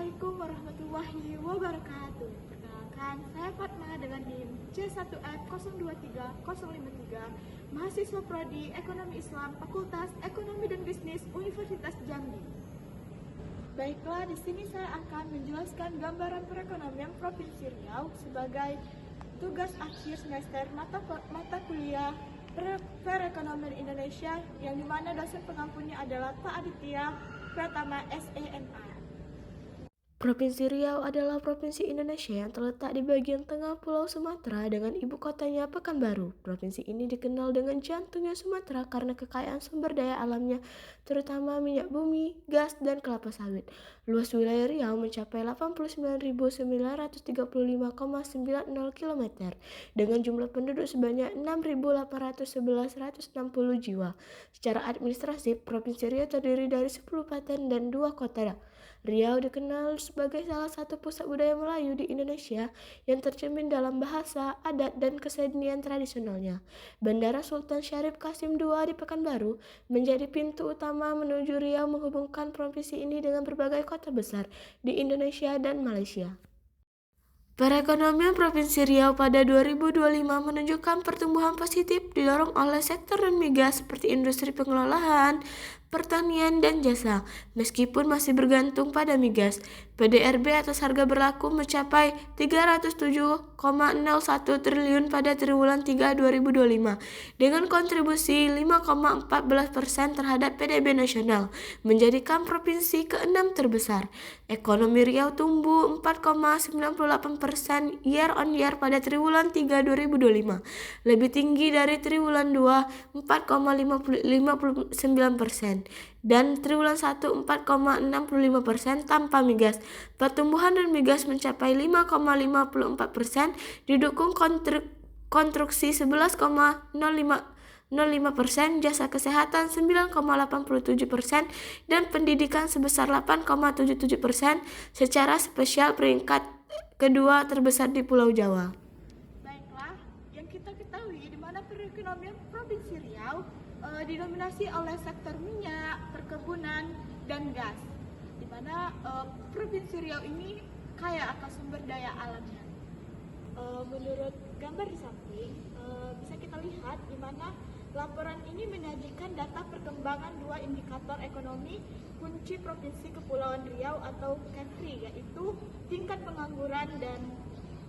Assalamualaikum warahmatullahi wabarakatuh. Perkenalkan, saya Fatma dengan NIM C1F023053, mahasiswa Prodi Ekonomi Islam Fakultas Ekonomi dan Bisnis Universitas Jambi. Baiklah, di sini saya akan menjelaskan gambaran perekonomian Provinsi Riau sebagai tugas akhir semester mata kuliah Perekonomian Indonesia, yang dimana dosen pengampunya adalah Pak Aditya Pratama SEMA. Provinsi Riau adalah provinsi Indonesia yang terletak di bagian tengah Pulau Sumatera dengan ibu kotanya Pekanbaru. Provinsi ini dikenal dengan jantungnya Sumatera karena kekayaan sumber daya alamnya, terutama minyak bumi, gas, dan kelapa sawit. Luas wilayah Riau mencapai 89.935,90 km dengan jumlah penduduk sebanyak 6.811.160 jiwa. Secara administratif, Provinsi Riau terdiri dari 10 kabupaten dan 2 kota. Riau dikenal sebagai salah satu pusat budaya Melayu di Indonesia yang tercermin dalam bahasa, adat, dan kesenian tradisionalnya. Bandara Sultan Syarif Qasim II di Pekanbaru menjadi pintu utama menuju Riau, menghubungkan provinsi ini dengan berbagai kota besar di Indonesia dan Malaysia. Perekonomian Provinsi Riau pada 2025 menunjukkan pertumbuhan positif didorong oleh sektor non-migas seperti industri pengelolaan, pertanian, dan jasa. Meskipun masih bergantung pada migas, PDRB atas harga berlaku mencapai 307,01 triliun pada triwulan 3 2025 dengan kontribusi 5,14% terhadap PDB nasional, menjadikan provinsi ke-6 terbesar. Ekonomi Riau tumbuh 4,98% year on year pada triwulan 3 2025, lebih tinggi dari triwulan 2 4,59%. Dan triwulan 1 4,65% tanpa migas. Pertumbuhan non-migas mencapai 5,54%, didukung konstruksi 11,05%, jasa kesehatan 9,87%, dan pendidikan sebesar 8,77%, secara spesial peringkat kedua terbesar di Pulau Jawa. Baiklah, yang kita ketahui di mana perekonomian Provinsi Riau didominasi oleh sektor minyak, perkebunan, dan gas, di mana Provinsi Riau ini kaya akan sumber daya alamnya. Menurut gambar di samping, bisa kita lihat di mana laporan ini menyajikan data perkembangan dua indikator ekonomi kunci Provinsi Kepulauan Riau atau KEPRI, yaitu tingkat pengangguran dan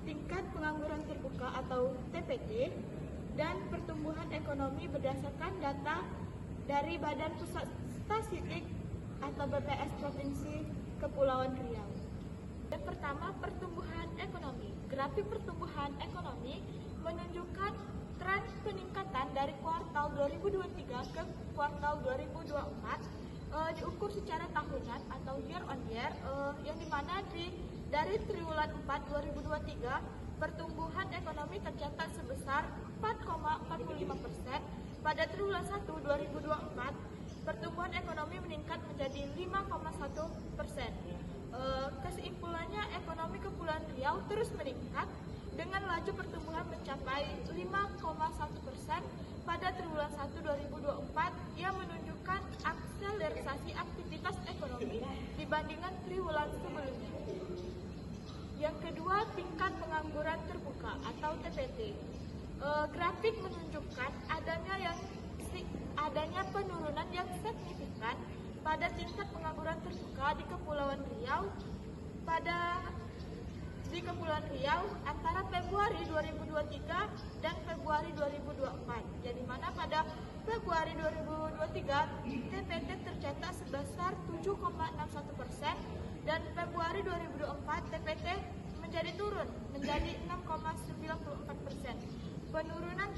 tingkat pengangguran terbuka atau TPT, dan pertumbuhan ekonomi berdasarkan data dari Badan Pusat Statistik atau BPS Provinsi Kepulauan Riau. Yang pertama, pertumbuhan ekonomi. Grafik pertumbuhan ekonomi menunjukkan tren peningkatan dari kuartal 2023 ke kuartal 2024, diukur secara tahunan atau year on year, yang dimana dari triwulan 4 2023 pertumbuhan ekonomi tercatat sebesar 4,45%. Pada triwulan 1 2024 pertumbuhan ekonomi meningkat menjadi 5,1%. Kesimpulannya, ekonomi Kepulauan Riau terus meningkat dengan laju pertumbuhan mencapai 5,1% pada triwulan 1 2024 yang menunjukkan akselerasi aktivitas ekonomi dibandingkan triwulan sebelumnya. Yang kedua, tingkat pengangguran terbuka atau TPT. Grafik menunjukkan adanya penurunan yang signifikan pada tingkat pengangguran terbuka di Kepulauan Riau antara Februari 2023 dan Februari 2024. Jadi mana pada Februari 2023 TPT tercatat sebesar 7,61%, dan Februari 2024 TPT menjadi turun menjadi 6,94%. Penurunan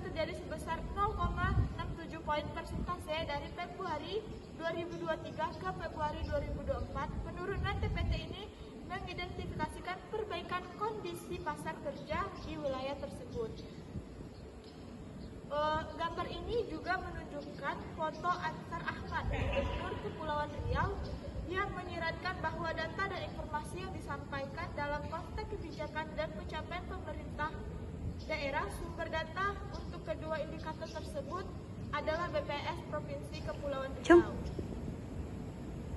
terjadi sebesar 0,67 poin persentase dari Februari 2023 ke Februari 2024. Penurunan TPT ini mengidentifikasikan perbaikan kondisi pasar kerja di wilayah tersebut. Gambar ini juga menunjukkan foto Ansar Ahmad, Gubernur Kepulauan Riau, yang menyiratkan bahwa data dan informasi yang disampaikan dalam konteks kebijakan dan pencapaian pemerintah daerah. Sumber data untuk kedua indikator tersebut adalah BPS Provinsi Kepulauan Riau.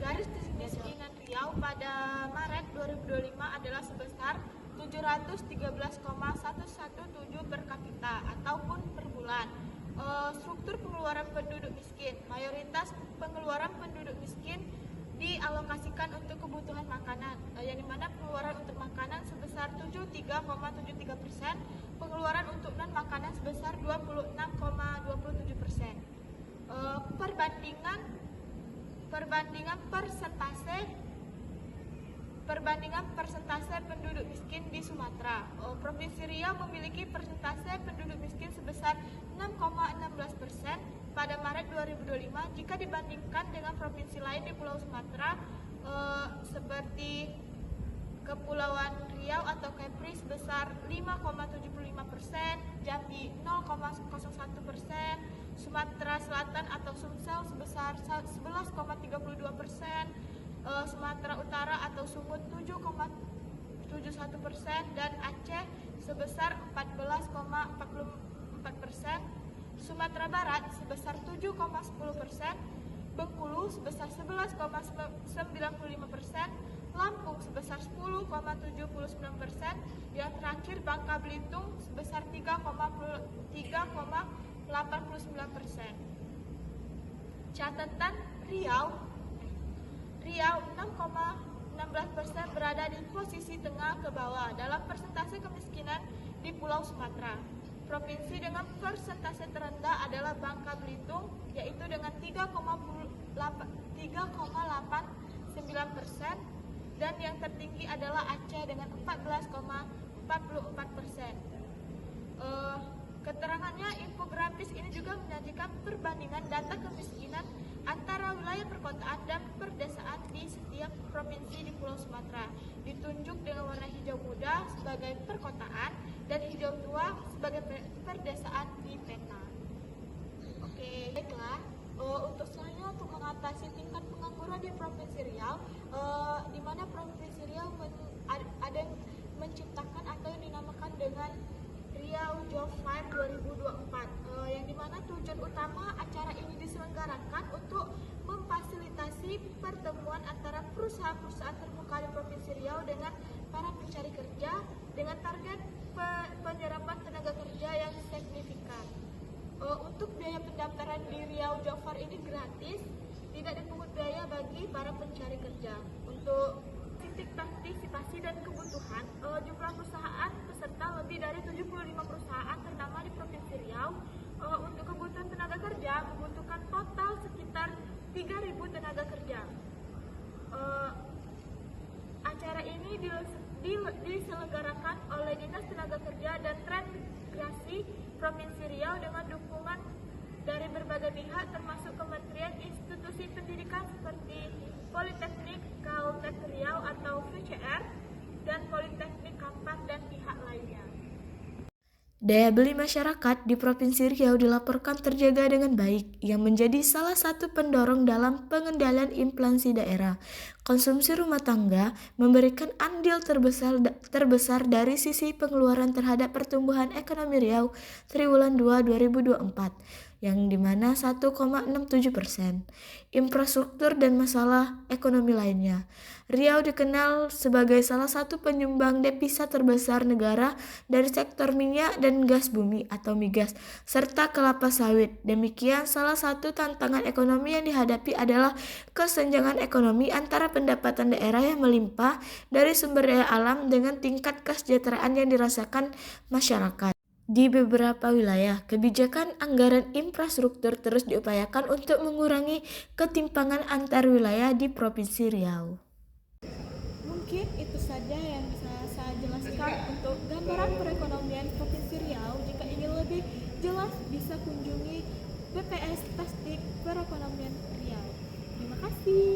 garis kemiskinan Riau pada Maret 2025 adalah sebesar 713,117 per kapita ataupun per bulan. Struktur pengeluaran penduduk miskin, mayoritas pengeluaran penduduk miskin dialokasikan untuk kebutuhan makanan, yang dimana pengeluaran untuk makanan sebesar 73,73%, pengeluaran untuk non makanan sebesar 26,27%. Perbandingan persentase penduduk miskin di Sumatera. Provinsi Riau memiliki persentase penduduk miskin sebesar 6,16% pada Maret 2025 jika dibandingkan dengan provinsi lain di Pulau Sumatera seperti Kepulauan Riau atau Kepri sebesar 5,75%, Jambi 0,01%, Sumatera Selatan atau Sumsel sebesar 11,32%, Sumatera Utara atau Sumut 7,71%, dan Aceh sebesar 14,44%, Sumatera Barat sebesar 7,10%, Bengkulu sebesar 11,95%, Lampung sebesar 10,79%, yang terakhir Bangka Belitung sebesar 3,89%. Catatan Riau 6,16% berada di posisi tengah ke bawah dalam persentase kemiskinan di Pulau Sumatera. Provinsi dengan persentase terendah adalah Bangka Belitung, yaitu dengan 3,89%, dan yang tertinggi adalah Aceh dengan 14,44%. Keterangannya, infografis ini juga menyajikan perbandingan data kemiskinan antara wilayah perkotaan dan perdesaan di setiap provinsi di Pulau Sumatera. Ditunjuk dengan warna hijau muda sebagai perkotaan dan hijau tua sebagai perdesaan di peta. Oke, baiklah. Untuk selanjutnya, untuk mengatasi tingkat pengangguran di Provinsi Riau, di mana Provinsi Riau ada yang menciptakan atau yang dinamakan dengan Riau Job Fair 2024, yang dimana tujuan utama acara ini diselenggarakan untuk memfasilitasi pertemuan antara perusahaan-perusahaan terbuka di Provinsi Riau dengan para pencari kerja dengan target penyerapan tenaga kerja yang signifikan. Untuk biaya pendaftaran di Riau Job Fair ini gratis, tidak dipungut biaya bagi para pencari kerja. Untuk titik partisipasi dan kebutuhan, jumlah perusahaan peserta lebih dari 75 perusahaan ternama di Provinsi Riau. Untuk kebutuhan tenaga kerja membutuhkan total sekitar 3.000 tenaga kerja. Acara ini diselenggarakan oleh Dinas Tenaga Kerja dan Transmigrasi Provinsi Riau dengan dukungan dari berbagai pihak termasuk kementerian, institusi pendidikan seperti Politeknik Kaltech Riau atau VCR dan Politeknik Kampak dan pihak lainnya. Daya beli masyarakat di Provinsi Riau dilaporkan terjaga dengan baik, yang menjadi salah satu pendorong dalam pengendalian inflasi daerah. Konsumsi rumah tangga memberikan andil terbesar dari sisi pengeluaran terhadap pertumbuhan ekonomi Riau triwulan 2 2024, yang dimana 1,67%. Infrastruktur dan masalah ekonomi lainnya. Riau dikenal sebagai salah satu penyumbang devisa terbesar negara dari sektor minyak dan gas bumi atau migas, serta kelapa sawit. Demikian, salah satu tantangan ekonomi yang dihadapi adalah kesenjangan ekonomi antara pendapatan daerah yang melimpah dari sumber daya alam dengan tingkat kesejahteraan yang dirasakan masyarakat. Di beberapa wilayah, kebijakan anggaran infrastruktur terus diupayakan untuk mengurangi ketimpangan antar wilayah di Provinsi Riau. Mungkin itu saja yang bisa saya jelaskan untuk gambaran perekonomian Provinsi Riau. Jika ingin lebih jelas, bisa kunjungi BPS Statistik Perekonomian Riau. Terima kasih.